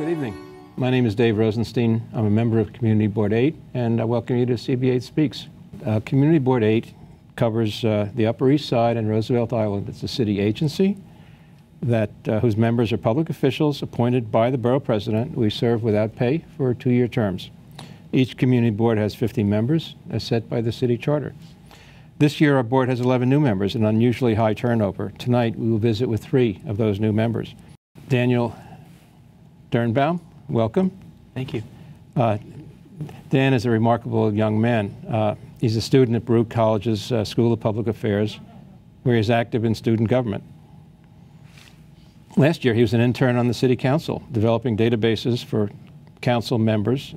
Good evening. My name is Dave Rosenstein. I'm a member of Community Board 8, and I welcome you to CB8 Speaks. Community Board 8 covers the Upper East Side and Roosevelt Island. It's a city agency that whose members are public officials appointed by the borough president. We serve without pay for 2-year terms. Each community board has 50 members, as set by the city charter. This year, our board has 11 new members, an unusually high turnover. Tonight, we will visit with 3 of those new members. Daniel Dornbaum, welcome. Thank you. Dan is a remarkable young man. He's a student at Baruch College's School of Public Affairs, where he's active in student government. Last year, he was an intern on the City Council, developing databases for council members,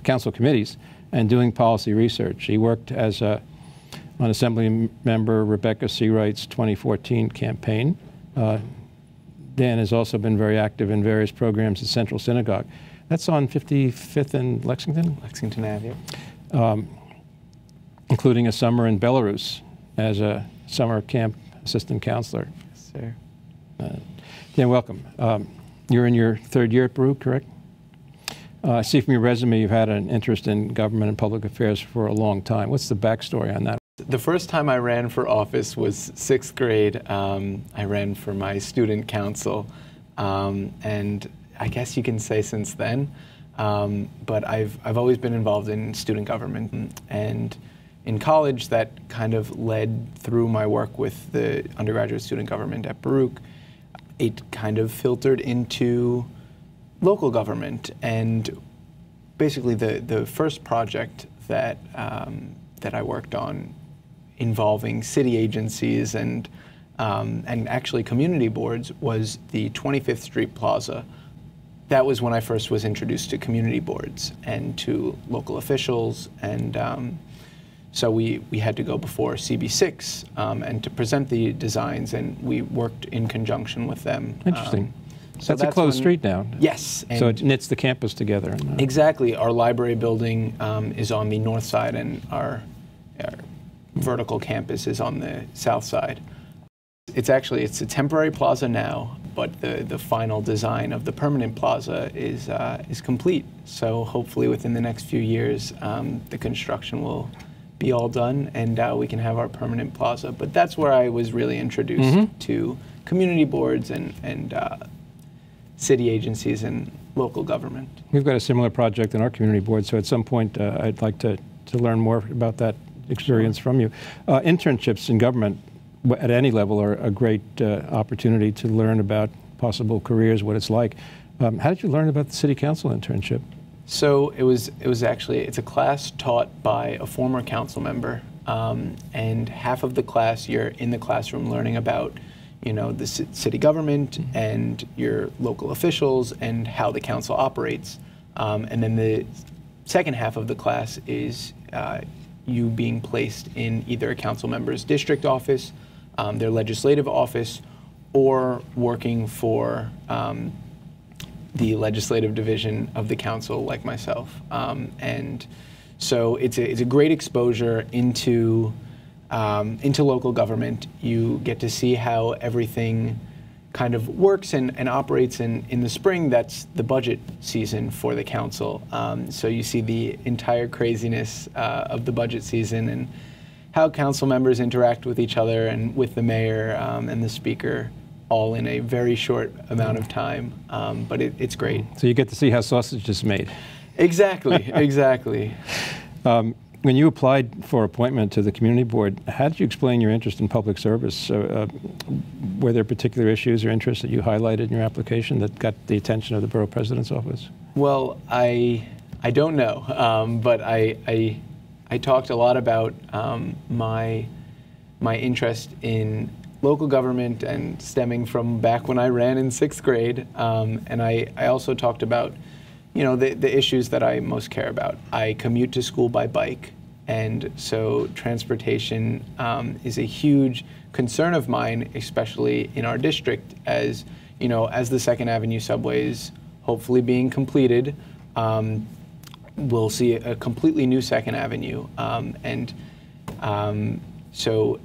council committees, and doing policy research. He worked as on Assembly Member Rebecca Seawright's 2014 campaign. Dan has also been very active in various programs at Central Synagogue. That's on 55th and Lexington? Lexington Ave, yeah. Including a summer in Belarus as a summer camp assistant counselor. Yes, sir. Dan, welcome. You're in your 3rd year at Baruch, correct? I see from your resume you've had an interest in government and public affairs for a long time. What's the backstory on that? The first time I ran for office was 6th grade. I ran for my student council, and I guess you can say since then. But I've always been involved in student government, and in college that kind of led through my work with the undergraduate student government at Baruch. It kind of filtered into local government, and basically the first project that that I worked on involving city agencies and actually community boards was the 25th Street Plaza. That was when I first was introduced to community boards and to local officials, and so we had to go before CB6 and to present the designs, and we worked in conjunction with them. Interesting. So that's a closed street now. Yes. So it knits the campus together. Exactly. Our library building is on the north side, and our vertical campus is on the south side. It's a temporary plaza now, but the final design of the permanent plaza is complete. So hopefully within the next few years, the construction will be all done, and we can have our permanent plaza. But that's where I was really introduced to community boards and city agencies and local government. We've got a similar project in our community board, so at some point I'd like to learn more about that experience from you. Internships in government at any level are a great opportunity to learn about possible careers, what it's like. How did you learn about the city council internship? So it's a class taught by a former council member, and half of the class you're in the classroom learning about, you know, the city government and your local officials and how the council operates, and then the second half of the class is you being placed in either a council member's district office, their legislative office, or working for the legislative division of the council, like myself. And so it's a great exposure into local government. You get to see how everything kind of works and operates. In the spring, that's the budget season for the council. So you see the entire craziness of the budget season and how council members interact with each other and with the mayor and the speaker, all in a very short amount of time, but it's great. So you get to see how sausage is made. Exactly, exactly. When you applied for appointment to the community board, how did you explain your interest in public service? Were there particular issues or interests that you highlighted in your application that got the attention of the borough president's office? Well, I don't know, but I talked a lot about my interest in local government and stemming from back when I ran in 6th grade, and I also talked about, you know, the issues that I most care about. I commute to school by bike, and so transportation is a huge concern of mine, especially in our district, as you know, as the 2nd Avenue subway is hopefully being completed. We'll see a completely new 2nd Avenue, so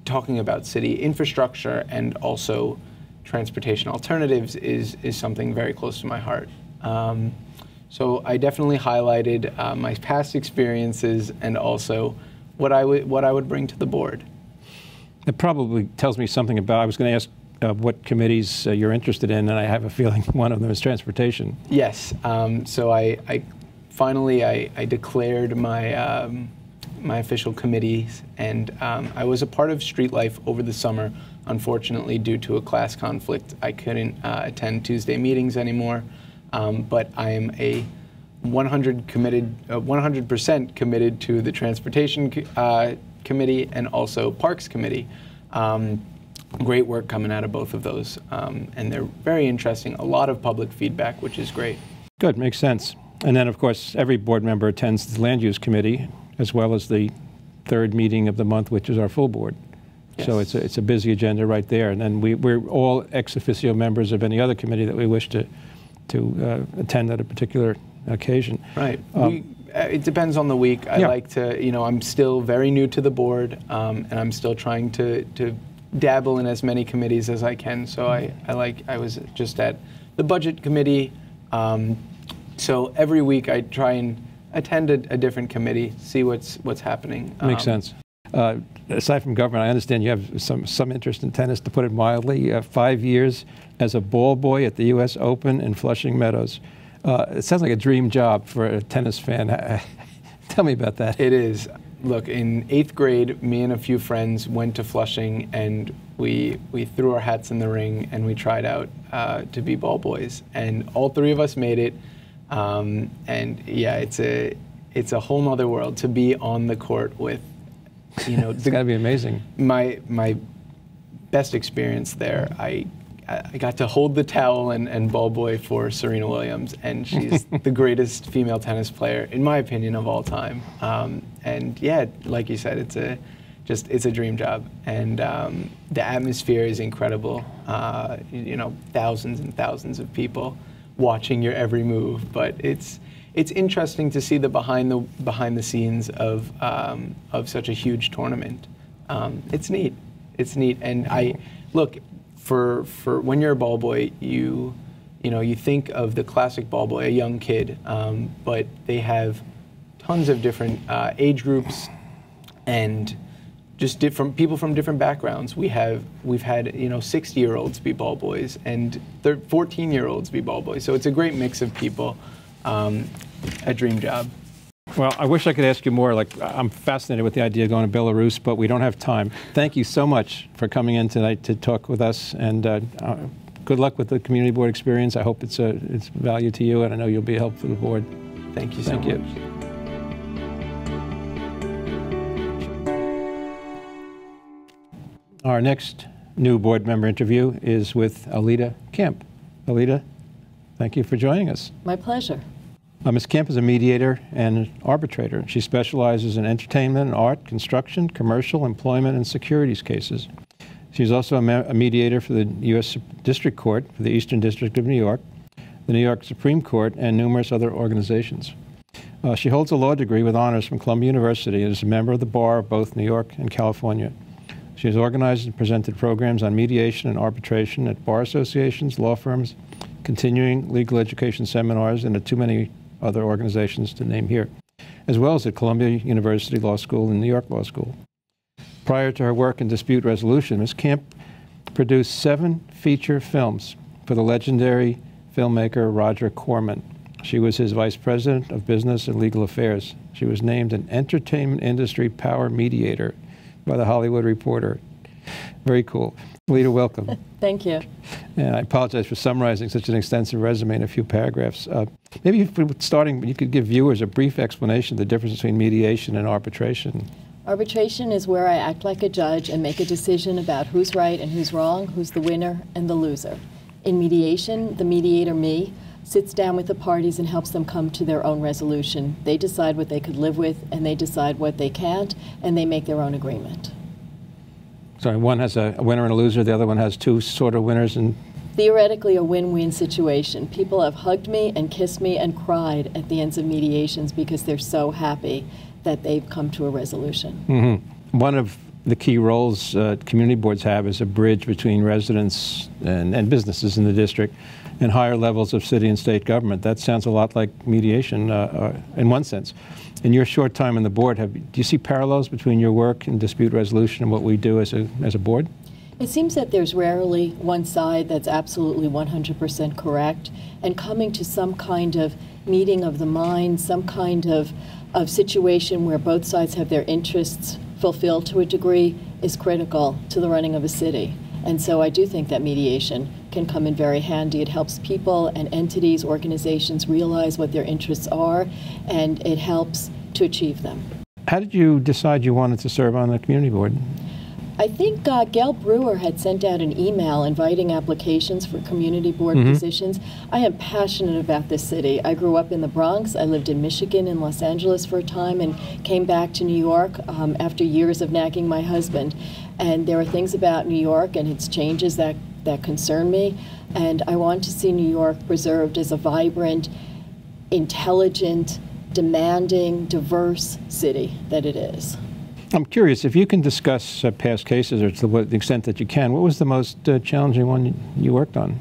talking about city infrastructure and also transportation alternatives is something very close to my heart. So I definitely highlighted my past experiences and also what I would bring to the board. It probably tells me something about, I was going to ask what committees you're interested in, and I have a feeling one of them is transportation. Yes. So I finally declared my my official committees, and I was a part of Street Life over the summer. Unfortunately, due to a class conflict, I couldn't attend Tuesday meetings anymore. But I am a 100% committed to the Transportation Committee and also Parks Committee. Great work coming out of both of those, and they're very interesting. A lot of public feedback, which is great. Good, makes sense. And then, of course, every board member attends the Land Use Committee, as well as the third meeting of the month, which is our full board. Yes. So it's a busy agenda right there. And then we're all ex officio members of any other committee that we wish to attend at a particular occasion. Right. It depends on the week. I like to, I'm still very new to the board, and I'm still trying to dabble in as many committees as I can. So I was just at the budget committee. So every week I try and attend a different committee, see what's happening. Makes sense. Aside from government, I understand you have some interest in tennis, to put it mildly. 5 years as a ball boy at the U.S. Open in Flushing Meadows. It sounds like a dream job for a tennis fan. Tell me about that. It is. Look, in 8th grade, me and a few friends went to Flushing, and we threw our hats in the ring, and we tried out to be ball boys. And all three of us made it. And yeah, it's a whole nother world to be on the court with, it's got to be amazing. My best experience there, I got to hold the towel and ball boy for Serena Williams, and she's the greatest female tennis player, in my opinion, of all time. And yeah, like you said, it's a dream job, and the atmosphere is incredible. Thousands and thousands of people watching your every move, but it's interesting to see the behind the scenes of such a huge tournament. It's neat. It's neat, and I look for when you're a ball boy, you think of the classic ball boy, a young kid, but they have tons of different age groups and just different people from different backgrounds. We've had 60-year-olds be ball boys and 14-year-olds be ball boys. So it's a great mix of people. A dream job. Well, I wish I could ask you more. I'm fascinated with the idea of going to Belarus, but we don't have time. Thank you so much for coming in tonight to talk with us, and good luck with the community board experience. I hope it's value to you, and I know you'll be a help for the board. Thank you so much. Our next new board member interview is with Alida Camp. Alida, thank you for joining us. My pleasure. Ms. Camp is a mediator and an arbitrator. She specializes in entertainment, art, construction, commercial, employment, and securities cases. She's also a mediator for the U.S. District Court for the Eastern District of New York, the New York Supreme Court, and numerous other organizations. She holds a law degree with honors from Columbia University and is a member of the bar of both New York and California. She has organized and presented programs on mediation and arbitration at bar associations, law firms, continuing legal education seminars, and at too many other organizations to name here, as well as at Columbia University Law School and New York Law School. Prior to her work in dispute resolution, Ms. Camp produced 7 feature films for the legendary filmmaker Roger Corman. She was his vice president of business and legal affairs. She was named an entertainment industry power mediator by the Hollywood Reporter. Very cool. Alida, welcome. Thank you. And I apologize for summarizing such an extensive resume in a few paragraphs. Maybe you could give viewers a brief explanation of the difference between mediation and arbitration. Arbitration is where I act like a judge and make a decision about who's right and who's wrong, who's the winner and the loser. In mediation, the mediator, me, sits down with the parties and helps them come to their own resolution. They decide what they could live with, and they decide what they can't, and they make their own agreement. So one has a winner and a loser, the other one has 2 sort of winners and... Theoretically a win-win situation. People have hugged me and kissed me and cried at the ends of mediations because they're so happy that they've come to a resolution. Mm-hmm. One of the key roles community boards have as a bridge between residents and businesses in the district and higher levels of city and state government. That sounds a lot like mediation in one sense. In your short time on the board, do you see parallels between your work in dispute resolution and what we do as a board? It seems that there's rarely one side that's absolutely 100% correct, and coming to some kind of meeting of the mind, some kind of situation where both sides have their interests fulfilled to a degree is critical to the running of a city. And so I do think that mediation can come in very handy. It helps people and entities, organizations realize what their interests are, and it helps to achieve them. How did you decide you wanted to serve on the community board? I think Gail Brewer had sent out an email inviting applications for community board positions. I am passionate about this city. I grew up in the Bronx. I lived in Michigan and Los Angeles for a time and came back to New York after years of nagging my husband. And there are things about New York and its changes that concern me. And I want to see New York preserved as a vibrant, intelligent, demanding, diverse city that it is. I'm curious, if you can discuss past cases, or to the extent that you can, what was the most challenging one you worked on?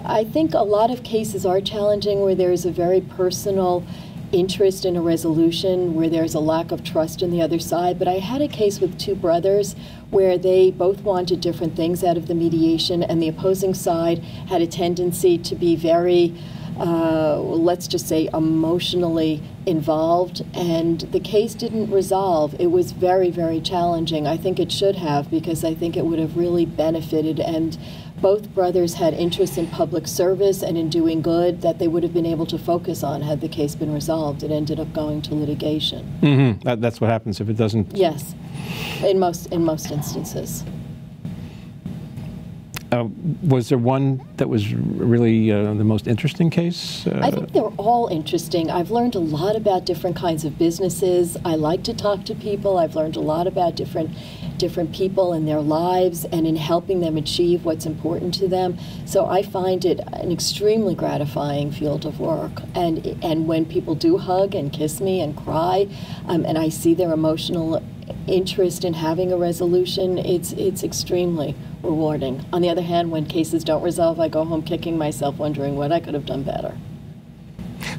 I think a lot of cases are challenging where there's a very personal interest in a resolution, where there's a lack of trust in the other side. But I had a case with two brothers where they both wanted different things out of the mediation, and the opposing side had a tendency to be very, let's just say, emotionally involved, and the case didn't resolve. It was very, very challenging. I think it should have, because I think it would have really benefited, and both brothers had interest in public service and in doing good that they would have been able to focus on had the case been resolved. It ended up going to litigation. That's what happens if it doesn't. Yes, in most instances. Was there one that was really the most interesting case? I think they're all interesting. I've learned a lot about different kinds of businesses. I like to talk to people. I've learned a lot about different people and their lives and in helping them achieve what's important to them. So I find it an extremely gratifying field of work. And when people do hug and kiss me and cry, and I see their emotional interest in having a resolution, it's extremely rewarding. On the other hand, when cases don't resolve, I go home kicking myself, wondering what I could have done better.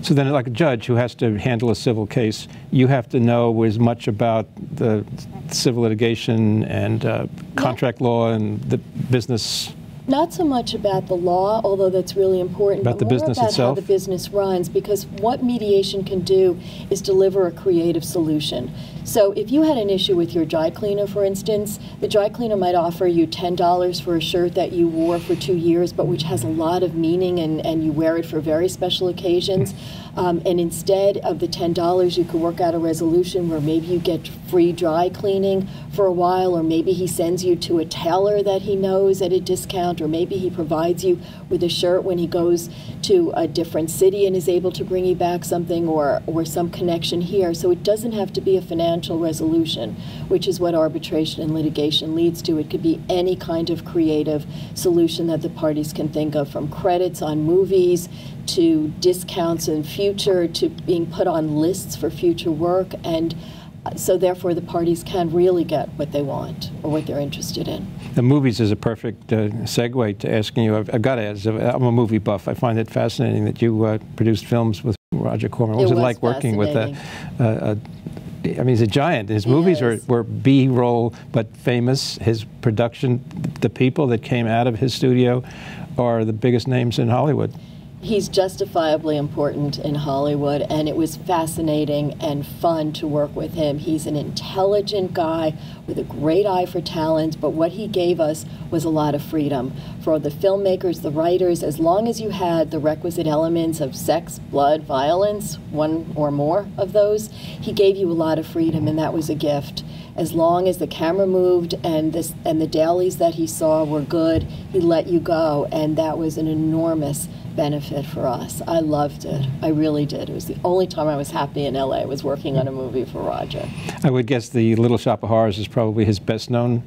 So then, like a judge who has to handle a civil case, you have to know as much about the civil litigation and contract law and the business. Not so much about the law, although that's really important, but more business about itself? How the business runs, because what mediation can do is deliver a creative solution. So if you had an issue with your dry cleaner, for instance, the dry cleaner might offer you $10 for a shirt that you wore for 2 years, but which has a lot of meaning, and you wear it for very special occasions. And instead of the $10, you could work out a resolution where maybe you get free dry cleaning for a while, or maybe he sends you to a tailor that he knows at a discount, or maybe he provides you with a shirt when he goes to a different city and is able to bring you back something, or some connection here. So it doesn't have to be a financial resolution, which is what arbitration and litigation leads to. It could be any kind of creative solution that the parties can think of, from credits on movies to discounts in future to being put on lists for future work. And so therefore the parties can really get what they want or what they're interested in. The movies is a perfect segue to asking you. I've got to ask, I'm a movie buff. I find it fascinating that you produced films with Roger Corman. What was it like working with I mean, he's a giant. His movies were B-roll, but famous. His production, the people that came out of his studio are the biggest names in Hollywood. He's justifiably important in Hollywood, and it was fascinating and fun to work with him. He's an intelligent guy with a great eye for talent, but what he gave us was a lot of freedom. For the filmmakers, the writers, as long as you had the requisite elements of sex, blood, violence, one or more of those, he gave you a lot of freedom, and that was a gift. As long as the camera moved and the dailies that he saw were good, he let you go, and that was an enormous benefit for us. I loved it. I really did. It was the only time I was happy in LA was working on a movie for Roger. I would guess The Little Shop of Horrors is probably his best known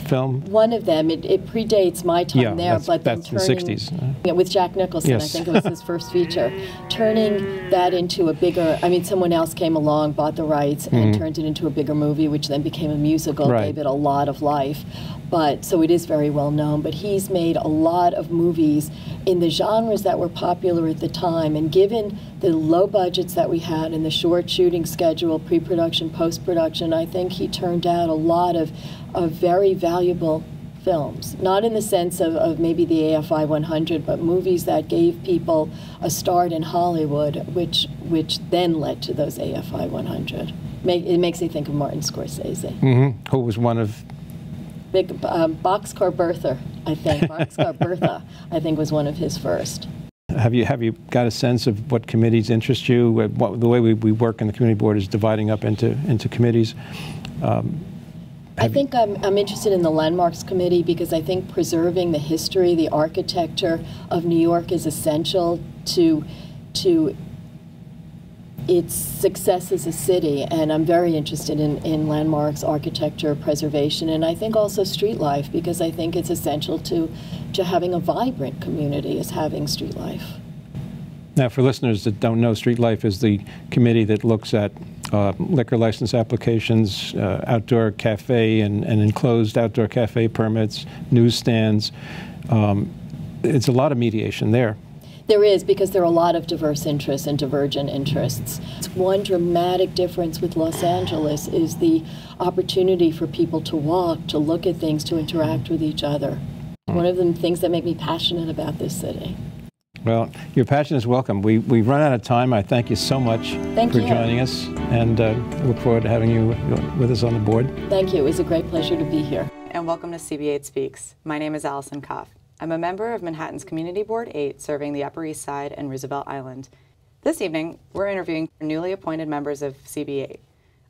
film? One of them. It predates my time there, but then that's the turning, 60s. Yeah, with Jack Nicholson, Yes. I think it was his first feature. Turning that into a bigger, I mean, someone else came along, bought the rights, and turned it into a bigger movie, which then became a musical, Right. gave it a lot of life. But, so it is very well known, but he's made a lot of movies in the genres that were popular at the time, and given the low budgets that we had and the short shooting schedule, pre-production, post-production, I think he turned out a lot of very valuable films. Not in the sense of maybe the AFI 100, but movies that gave people a start in Hollywood, which then led to those AFI 100. It makes me think of Martin Scorsese. Who was one of... Big Boxcar Bertha, I think. Boxcar Bertha, I think, was one of his first. Have you got a sense of what committees interest you? The way we work in the community board is dividing up into committees. I think I'm interested in the Landmarks Committee because I think preserving the history, the architecture of New York is essential to its success as a city, and I'm very interested in landmarks, architecture, preservation, and I think also street life, because I think it's essential to having a vibrant community is having street life. Now, for listeners that don't know, Street Life is the committee that looks at liquor license applications, outdoor cafe and enclosed outdoor cafe permits, newsstands. It's a lot of mediation there. There is, because there are a lot of diverse interests and divergent interests. One dramatic difference with Los Angeles is the opportunity for people to walk, to look at things, to interact with each other. One of the things that make me passionate about this city. Well, your passion is welcome. We've run out of time. I thank you so much for joining us, and look forward to having you with us on the board. Thank you. It was a great pleasure to be here. And welcome to CB8 Speaks. My name is Allison Kopf. I'm a member of Manhattan's Community Board 8, serving the Upper East Side and Roosevelt Island. This evening, we're interviewing newly appointed members of CB8.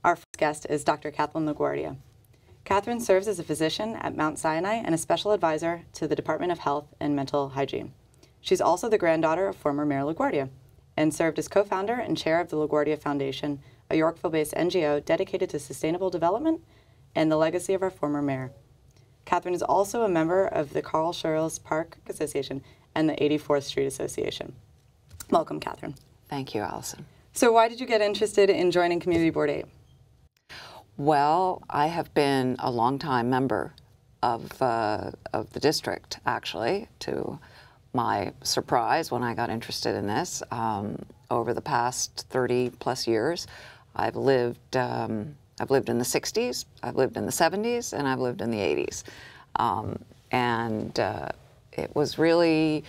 Our first guest is Dr. Katherine LaGuardia. Katherine serves as a physician at Mount Sinai and a special advisor to the Department of Health and Mental Hygiene. She's also the granddaughter of former Mayor LaGuardia and served as co-founder and chair of the LaGuardia Foundation, a Yorkville-based NGO dedicated to sustainable development and the legacy of our former mayor. Katherine is also a member of the Carl Schurz Park Association and the 84th Street Association. Welcome, Katherine. Thank you, Allison. So why did you get interested in joining Community Board 8? Well, I have been a longtime member of the district, actually, to my surprise when I got interested in this. Over the past 30-plus years, I've lived in the 60s, I've lived in the 70s, and I've lived in the 80s. It was really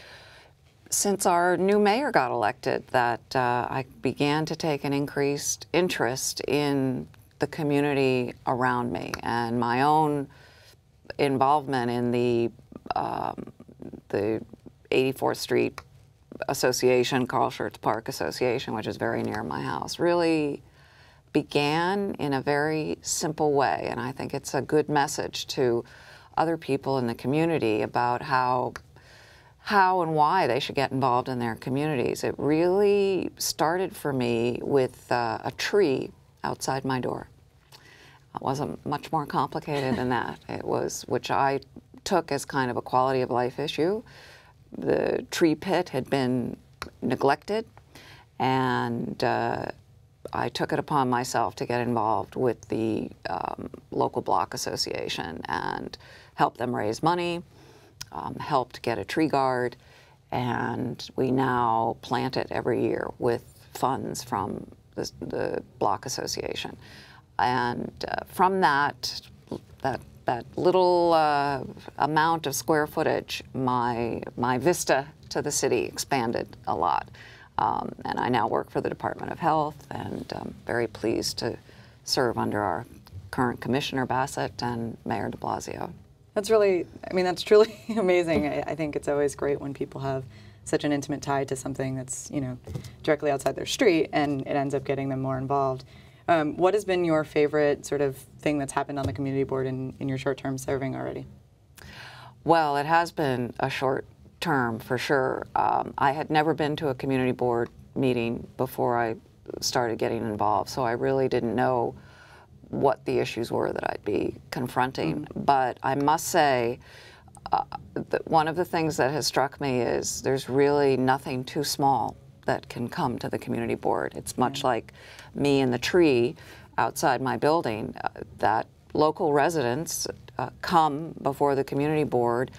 since our new mayor got elected that I began to take an increased interest in the community around me and my own involvement in the 84th Street Association, Carl Schurz Park Association, which is very near my house, really began in a very simple way. And I think it's a good message to other people in the community about how and why they should get involved in their communities. It really started for me with a tree outside my door. It wasn't much more complicated than that. It was, which I took as kind of a quality of life issue. The tree pit had been neglected, and I took it upon myself to get involved with the local block association and help them raise money, helped get a tree guard, and we now plant it every year with funds from the block association. And from that little amount of square footage, my vista to the city expanded a lot. And I now work for the Department of Health, and I'm very pleased to serve under our current Commissioner Bassett and Mayor de Blasio. That's really, I mean, that's truly amazing. I think it's always great when people have such an intimate tie to something that's, you know, directly outside their street, and it ends up getting them more involved. What has been your favorite sort of thing that's happened on the community board in your short term serving already? Well, it has been a short term for sure. I had never been to a community board meeting before I started getting involved, so I really didn't know what the issues were that I'd be confronting. But I must say, one of the things that has struck me is there's really nothing too small that can come to the community board. It's much like me and the tree outside my building, that local residents come before the community board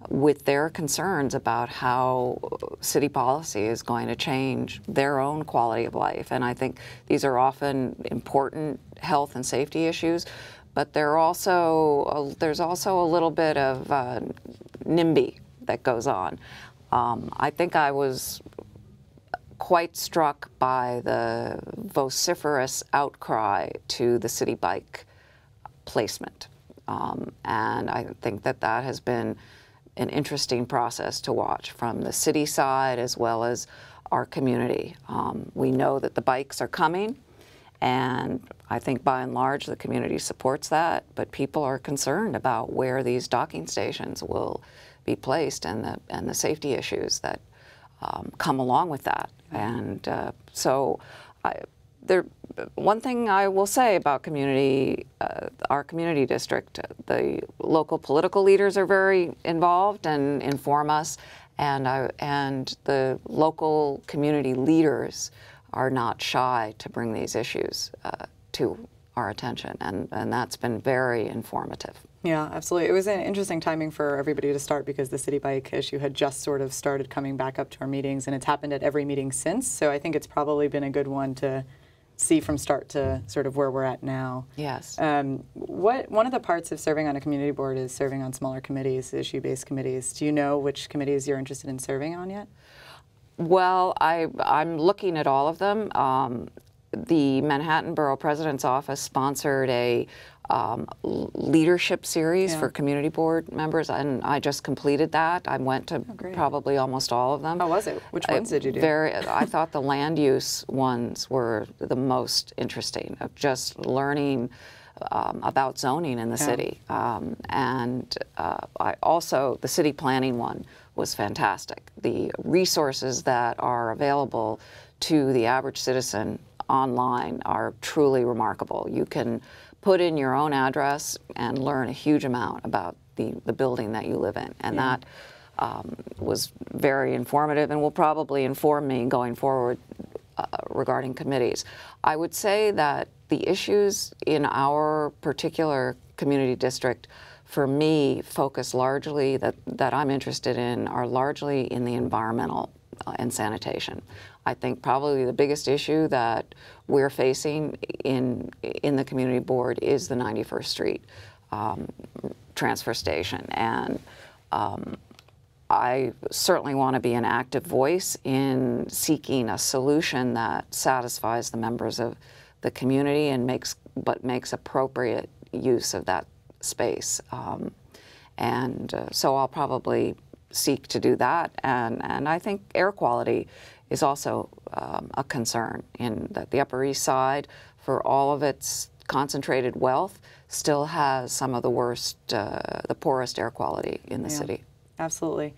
with their concerns about how city policy is going to change their own quality of life. And I think these are often important health and safety issues, but there's also a little bit of NIMBY that goes on. I think I was quite struck by the vociferous outcry to the city bike placement. And I think that that has been an interesting process to watch from the city side as well as our community. We know that the bikes are coming, and I think by and large the community supports that, but people are concerned about where these docking stations will be placed and the safety issues that come along with that. And one thing I will say about our community district, the local political leaders are very involved and inform us, and the local community leaders are not shy to bring these issues to our attention, and that's been very informative. Yeah, absolutely. It was an interesting timing for everybody to start because the city bike issue had just sort of started coming back up to our meetings, and it's happened at every meeting since, so I think it's probably been a good one to see from start to sort of where we're at now. Yes. One of the parts of serving on a community board is serving on smaller committees, issue-based committees. Do you know which committees you're interested in serving on yet? Well, I'm looking at all of them. The Manhattan Borough President's Office sponsored a leadership series for community board members, and I just completed that. I went to probably almost all of them. How was it? Which ones did you do? I thought the land use ones were the most interesting, of just learning about zoning in the city. And I also, the city planning one was fantastic. The resources that are available to the average citizen online are truly remarkable. You can put in your own address and learn a huge amount about the building that you live in. And that was very informative and will probably inform me going forward regarding committees. I would say that the issues in our particular community district, for me, focus largely, that I'm interested in, are largely in the environmental and sanitation. I think probably the biggest issue that we're facing in the community board is the 91st Street transfer station. And I certainly want to be an active voice in seeking a solution that satisfies the members of the community and makes appropriate use of that space. So I'll probably seek to do that. And I think air quality is also a concern in that the Upper East Side, for all of its concentrated wealth, still has some of the worst, the poorest air quality in the city. Absolutely.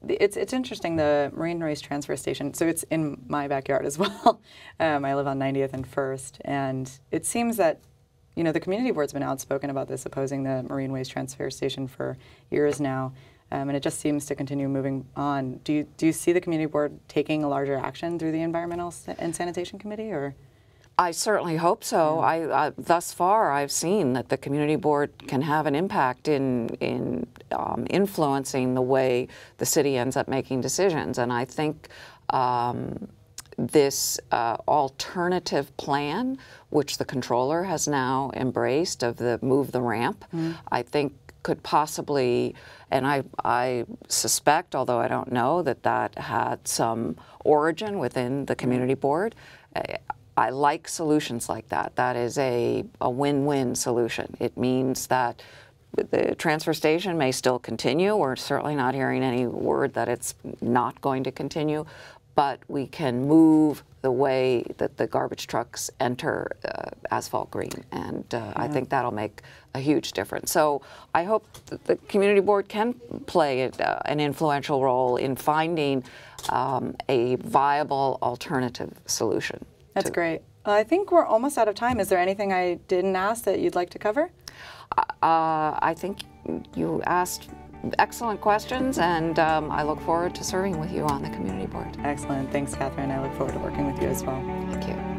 It's interesting, the Marine Race Transfer Station, so it's in my backyard as well. I live on 90th and 1st, and it seems that, you know, the community board's been outspoken about this, opposing the Marine Waste Transfer Station for years now. And it just seems to continue moving on. Do you see the community board taking a larger action through the Environmental and Sanitation Committee, or? I certainly hope so. I thus far, I've seen that the community board can have an impact in influencing the way the city ends up making decisions. And I think this alternative plan, which the controller has now embraced, of the move the ramp, I think could possibly, and I suspect, although I don't know, that had some origin within the community board. I like solutions like that. That is a win-win solution. It means that the transfer station may still continue. We're certainly not hearing any word that it's not going to continue, but we can move the way that the garbage trucks enter Asphalt Green, and I think that'll make a huge difference. So I hope that the community board can play an influential role in finding a viable alternative solution. That's great. I think we're almost out of time. Is there anything I didn't ask that you'd like to cover? I think you asked excellent questions, and I look forward to serving with you on the community board. Excellent. Thanks, Katherine. I look forward to working with you as well. Thank you.